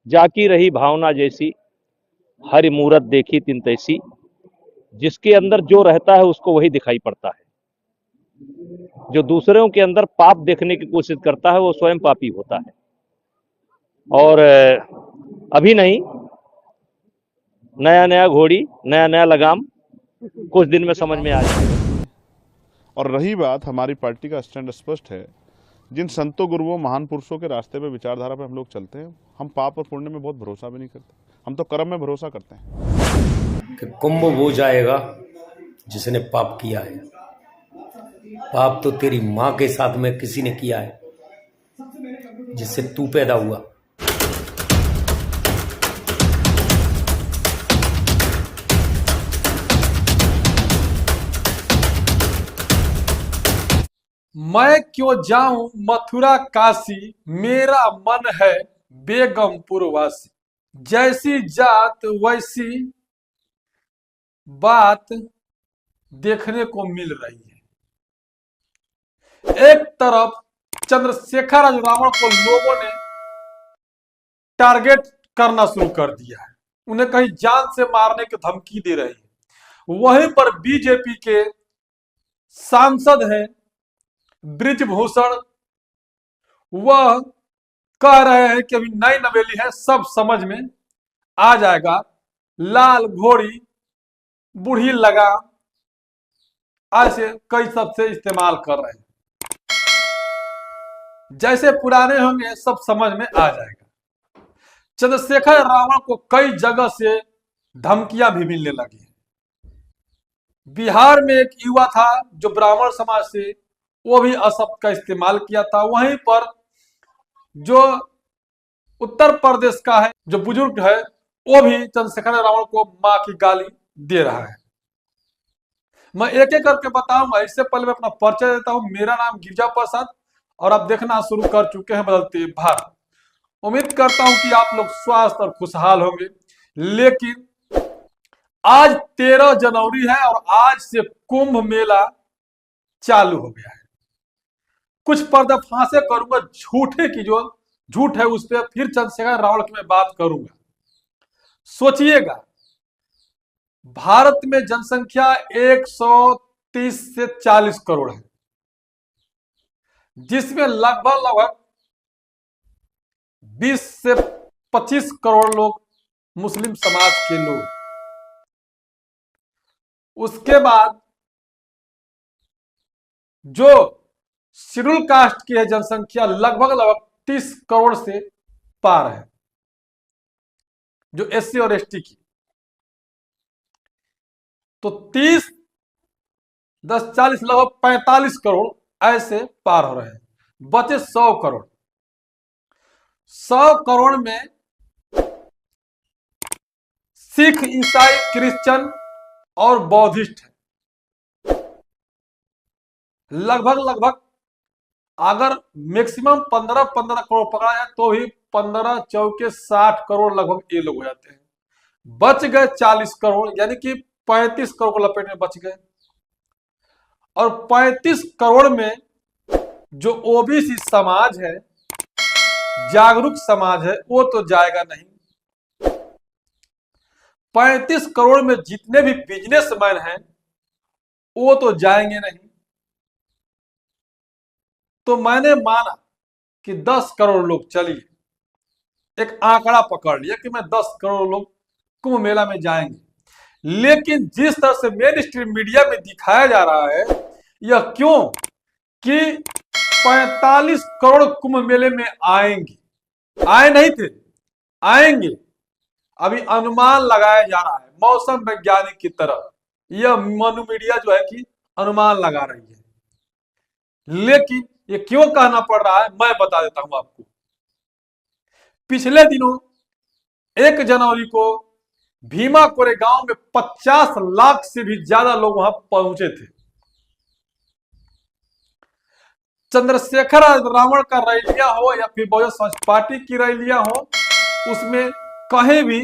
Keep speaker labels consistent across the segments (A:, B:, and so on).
A: जाकी रही भावना जैसी, हरि मूरत देखी तिन तैसी। जिसके अंदर जो रहता है उसको वही दिखाई पड़ता है। जो दूसरों के अंदर पाप देखने की कोशिश करता है वो स्वयं पापी होता है। और अभी नहीं, नया नया घोड़ी, नया नया लगाम कुछ दिन में समझ में आ जाएगा।
B: और रही बात, हमारी पार्टी का स्टैंड स्पष्ट है। जिन संतों गुरुओं महान पुरुषों के रास्ते पे, विचारधारा पे हम लोग चलते हैं। हम पाप और पुण्य में बहुत भरोसा भी नहीं करते, हम तो कर्म में भरोसा करते हैं
C: कि कुंभ वो जाएगा जिसने पाप किया है। पाप तो तेरी माँ के साथ में किसी ने किया है जिससे तू पैदा हुआ।
D: मैं क्यों जाऊं मथुरा काशी, मेरा मन है बेगमपुर वासी। जैसी जात वैसी बात देखने को मिल रही है। एक तरफ चंद्रशेखर आजाद रावण को लोगों ने टारगेट करना शुरू कर दिया है, उन्हें कहीं जान से मारने की धमकी दे रही है। वहीं पर बीजेपी के सांसद हैं ब्रिजभूषण, वह कह रहे हैं कि अभी नई नवेली है, सब समझ में आ जाएगा। लाल घोड़ी, बूढ़ी लगाम, ऐसे कई शब्द से इस्तेमाल कर रहे हैं। जैसे पुराने होंगे सब समझ में आ जाएगा। चंद्रशेखर रावण को कई जगह से धमकियां भी मिलने लगी। बिहार में एक युवा था जो ब्राह्मण समाज से, वो भी अशब्द का इस्तेमाल किया था। वहीं पर जो उत्तर प्रदेश का है, जो बुजुर्ग है, वो भी चंद्रशेखर रावण को मां की गाली दे रहा है। मैं एक एक करके बताऊंगा। इससे पहले मैं अपना परिचय देता हूं। मेरा नाम गिरिजा प्रसाद और आप देखना शुरू कर चुके हैं बदलते भारत। उम्मीद करता हूं कि आप लोग स्वस्थ और खुशहाल होंगे। लेकिन आज 13 जनवरी है और आज से कुंभ मेला चालू हो गया है। कुछ पर्दाफाशे करूंगा झूठे की, जो झूठ है उस पर फिर चंद्रशेखर रावण की मैं बात करूंगा। सोचिएगा, भारत में जनसंख्या 130 से 40 करोड़ है, जिसमें लगभग 20 से 25 करोड़ लोग मुस्लिम समाज के लोग। उसके बाद जो शेड्यूल कास्ट की है जनसंख्या लगभग 30 करोड़ से पार है, जो एससी और एसटी की। तो 30 10 40 लगभग 45 करोड़ ऐसे पार हो रहे हैं। बचे 100 करोड़। 100 करोड़ में सिख, ईसाई, क्रिश्चियन और बौद्धिस्ट है। लगभग अगर मैक्सिमम 15 करोड़ पकड़ा जाए तो ही 15 चौके 60 करोड़ लगभग ये लोग हो जाते हैं। बच गए 40 करोड़, यानी कि 35 करोड़ को लपेट में बच गए। और 35 करोड़ में जो ओबीसी समाज है, जागरूक समाज है, वो तो जाएगा नहीं। 35 करोड़ में जितने भी बिजनेसमैन हैं वो तो जाएंगे नहीं। तो मैंने माना कि 10 करोड़ लोग, चलिए एक आंकड़ा पकड़ लिया कि मैं 10 करोड़ लोग कुंभ मेला में जाएंगे। लेकिन जिस तरह से मेन स्ट्रीम मीडिया में दिखाया जा रहा है, यह क्यों कि 45 करोड़ कुंभ मेले में आएंगे, आए नहीं थे, आएंगे। अभी अनुमान लगाया जा रहा है मौसम वैज्ञानिक की तरह। यह मनु मीडिया जो है कि अनुमान लगा रही है। लेकिन ये क्यों कहना पड़ रहा है मैं बता देता हूं आपको। पिछले दिनों 1 जनवरी को भीमा कोरेगांव में 50 लाख से भी ज्यादा लोग वहां पहुंचे थे। चंद्रशेखर रावण का रैलियां हो या फिर बहुजन समाज पार्टी की रैलियां हो, उसमें कहीं भी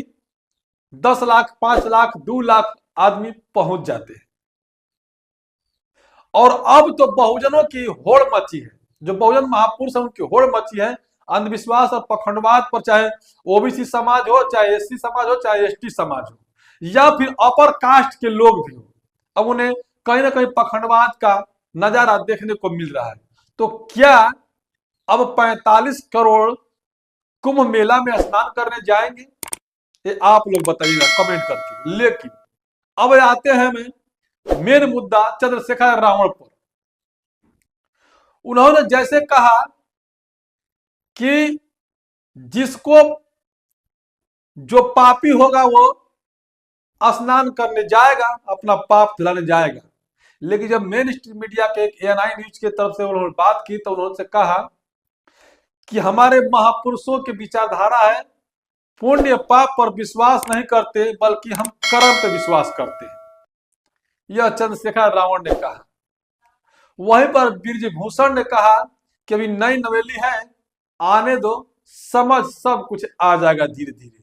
D: 10 लाख, 5 लाख, 2 लाख आदमी पहुंच जाते हैं। और अब तो बहुजनों की होड़ मची है, जो बहुजन महापुरुष है उनकी होड़ मची है। अंधविश्वास और पखंडवाद पर, चाहे ओबीसी समाज हो, चाहे एससी समाज हो, चाहे एसटी समाज हो, या फिर अपर कास्ट के लोग भी हो, अब उन्हें कहीं ना कहीं पखंडवाद का नजारा देखने को मिल रहा है। तो क्या अब 45 करोड़ कुंभ मेला में स्नान करने जाएंगे? ये आप लोग बताइएगा कमेंट करके। लेकिन अब आते हैं हमें मेन मुद्दा चंद्रशेखर रावण पर। उन्होंने जैसे कहा कि जिसको जो पापी होगा वो स्नान करने जाएगा, अपना पाप धुलाने जाएगा। लेकिन जब मेन स्ट्रीम मीडिया के एक एएनआई न्यूज की तरफ से उन्होंने बात की तो उन्होंने कहा कि हमारे महापुरुषों की विचारधारा है, पुण्य पाप पर विश्वास नहीं करते बल्कि हम कर्म पर विश्वास करते हैं। यह चंद्रशेखर रावण ने कहा। वहीं पर ब्रिजभूषण ने कहा कि अभी नई नवेली है, आने दो, समझ सब कुछ आ जाएगा धीरे धीरे।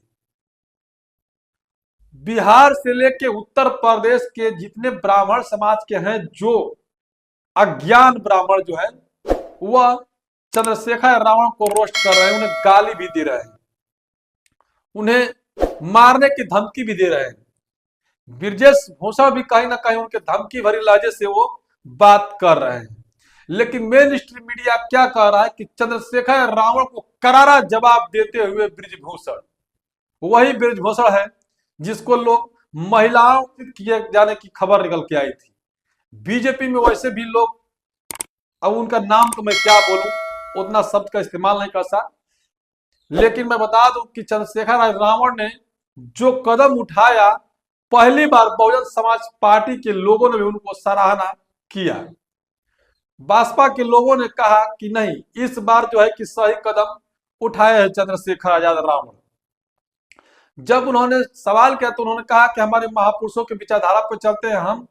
D: बिहार से लेके उत्तर प्रदेश के जितने ब्राह्मण समाज के हैं, जो अज्ञान ब्राह्मण जो है, वह चंद्रशेखर रावण को रोस्ट कर रहे हैं, उन्हें गाली भी दे रहे हैं, उन्हें मारने की धमकी भी दे रहे हैं। ब्रिजेश भूषण भी कहीं ना कहीं उनके धमकी भरी लहजे से वो बात कर रहे हैं। लेकिन मेन स्ट्रीम मीडिया क्या कह रहा है कि चंद्रशेखर रावण को करारा जवाब देते हुए ब्रिजभूषण, वही ब्रिजभूषण है जिसको लोग महिलाओं किए जाने की खबर निकल के आई थी। बीजेपी में वैसे भी लोग, अब उनका नाम तो मैं क्या बोलूं, उतना शब्द का इस्तेमाल नहीं कर सकता, लेकिन मैं बता दूं कि चंद्रशेखर रावण ने जो कदम उठाया, पहली बार बहुजन समाज पार्टी के लोगों ने भी उनको सराहना किया। भाजपा के लोगों ने कहा कि नहीं, इस बार जो है कि सही कदम उठाए हैं चंद्रशेखर आजाद रावण। जब उन्होंने सवाल किया तो उन्होंने कहा कि हमारे महापुरुषों की विचारधारा पर चलते हैं, हम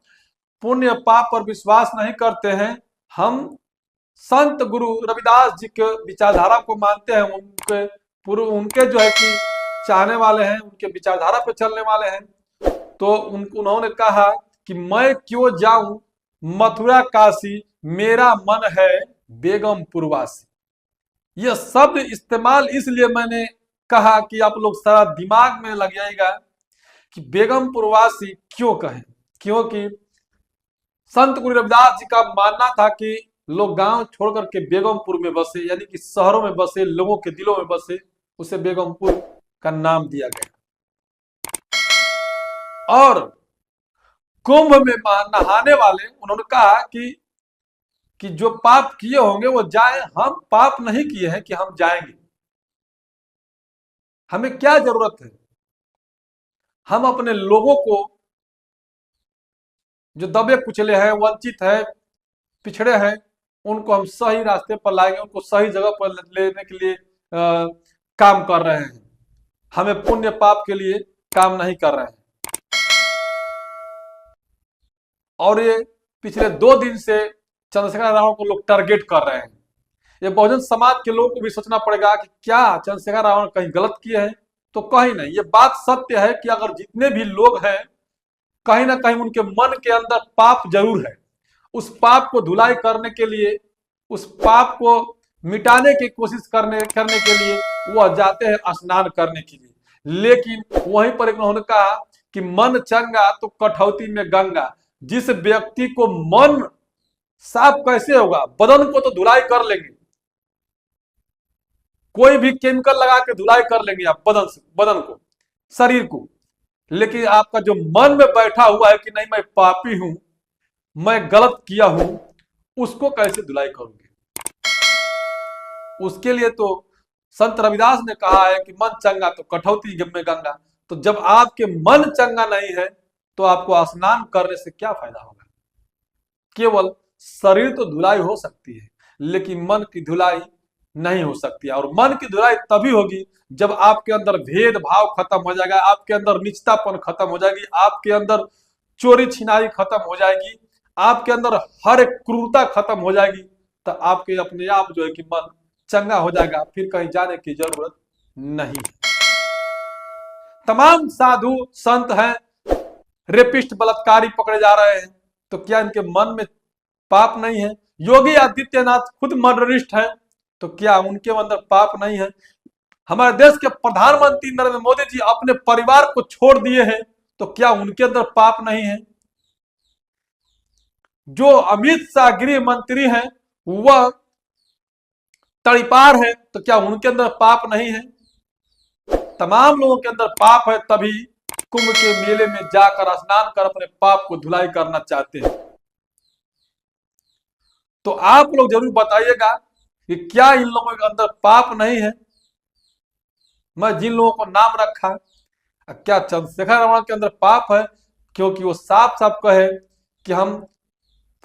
D: पुण्य पाप पर विश्वास नहीं करते हैं, हम संत गुरु रविदास जी के विचारधारा को मानते हैं, उनके जो है कि चाहने वाले हैं, उनके विचारधारा पर चलने वाले हैं। तो उन्होंने कहा कि मैं क्यों जाऊं मथुरा काशी, मेरा मन है बेगमपुर वासी। यह शब्द इस्तेमाल इसलिए मैंने कहा कि आप लोग सारा दिमाग में लग जाएगा कि बेगमपुर वासी क्यों कहें, क्योंकि संत गुरु रविदास जी का मानना था कि लोग गांव छोड़कर के बेगमपुर में बसे, यानी कि शहरों में बसे, लोगों के दिलों में बसे, उसे बेगमपुर का नाम दिया गया। और कुंभ में नहाने वाले उन्होंने कहा कि जो पाप किए होंगे वो जाए, हम पाप नहीं किए हैं कि हम जाएंगे, हमें क्या जरूरत है। हम अपने लोगों को जो दबे कुचले हैं, वंचित हैं, पिछड़े हैं, उनको हम सही रास्ते पर लाएंगे, उनको सही जगह पर लेने के लिए काम कर रहे हैं। हमें पुण्य पाप के लिए काम नहीं कर रहे हैं। और ये पिछले 2 दिन से चंद्रशेखर रावण को लोग टारगेट कर रहे हैं। ये बहुजन समाज के लोगों को भी सोचना पड़ेगा कि क्या चंद्रशेखर रावण कहीं गलत किए हैं? तो कहीं नहीं। ये बात सत्य है कि अगर जितने भी लोग हैं, कहीं ना कहीं उनके मन के अंदर पाप जरूर है। उस पाप को धुलाई करने के लिए, उस पाप को मिटाने की कोशिश करने के लिए वह जाते हैं स्नान करने के लिए। लेकिन वहीं पर उन्होंने कहा कि मन चंगा तो कठौती में गंगा। जिस व्यक्ति को मन साफ कैसे होगा? बदन को तो धुलाई कर लेंगे, कोई भी केमिकल लगा के धुलाई कर लेंगे आप बदन को, शरीर को, लेकिन आपका जो मन में बैठा हुआ है कि नहीं मैं पापी हूं, मैं गलत किया हूं, उसको कैसे धुलाई करोगे? उसके लिए तो संत रविदास ने कहा है कि मन चंगा तो कठौती में गंगा। तो जब आपके मन चंगा नहीं है तो आपको स्नान करने से क्या फायदा होगा? केवल शरीर तो धुलाई हो सकती है, लेकिन मन की धुलाई नहीं हो सकती है। और मन की धुलाई तभी होगी जब आपके अंदर भेदभाव खत्म हो जाएगा, आपके अंदर निचतापन खत्म हो जाएगी, आपके अंदर चोरी छिनारी खत्म हो जाएगी, आपके अंदर हर एक क्रूरता खत्म हो जाएगी। तो आपके अपने आप जो है कि मन चंगा हो जाएगा, फिर कहीं जाने की जरूरत नहीं। तमाम साधु संत हैं, रेपिस्ट बलात्कारी पकड़े जा रहे हैं, तो क्या इनके मन में पाप नहीं है? योगी आदित्यनाथ खुद मर्डरिस्ट है, तो क्या उनके अंदर पाप नहीं है? हमारे देश के प्रधानमंत्री नरेंद्र मोदी जी अपने परिवार को छोड़ दिए हैं, तो क्या उनके अंदर पाप नहीं है? जो अमित शाह गृह मंत्री हैं वह तड़ीपार है, तो क्या उनके अंदर पाप नहीं है? तमाम लोगों के अंदर पाप है, तभी कुंभ के मेले में जाकर स्नान कर अपने पाप को धुलाई करना चाहते हैं। तो आप लोग जरूर बताइएगा कि क्या इन लोगों के अंदर पाप नहीं है? मैं जिन लोगों को नाम रखा, क्या चंद्रशेखर रावण के अंदर पाप है? क्योंकि वो साफ साफ कहे कि हम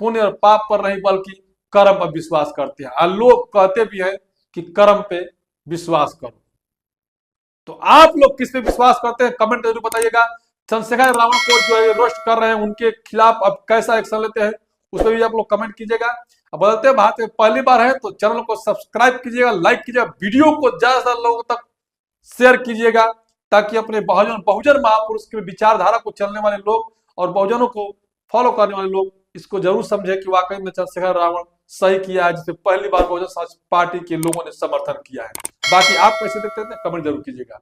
D: पुण्य और पाप पर नहीं बल्कि कर्म पर विश्वास करते हैं, और लोग कहते भी हैं कि कर्म पे विश्वास करो। तो आप लोग किस पे विश्वास करते हैं कमेंट जरूर बताइएगा। चंद्रशेखर रावण को जो है रोस्ट कर रहे हैं, उनके खिलाफ अब कैसा एक्शन लेते हैं उस पर भी आप लोग कमेंट कीजिएगा। अब बदलते भारत में पहली बार है तो चैनल को सब्सक्राइब कीजिएगा, लाइक कीजिएगा, वीडियो को ज्यादा से ज्यादा लोगों तक शेयर कीजिएगा, ताकि अपने बहुजन महापुरुष के विचारधारा को चलने वाले लोग और बहुजनों को फॉलो करने वाले लोग इसको जरूर समझे कि वाकई में चंद्रशेखर रावण सही किया है, जिसे पहली बार बहुजन समाज पार्टी के लोगों ने समर्थन किया है। बाकी आप कैसे देखते हैं कमेंट जरूर कीजिएगा।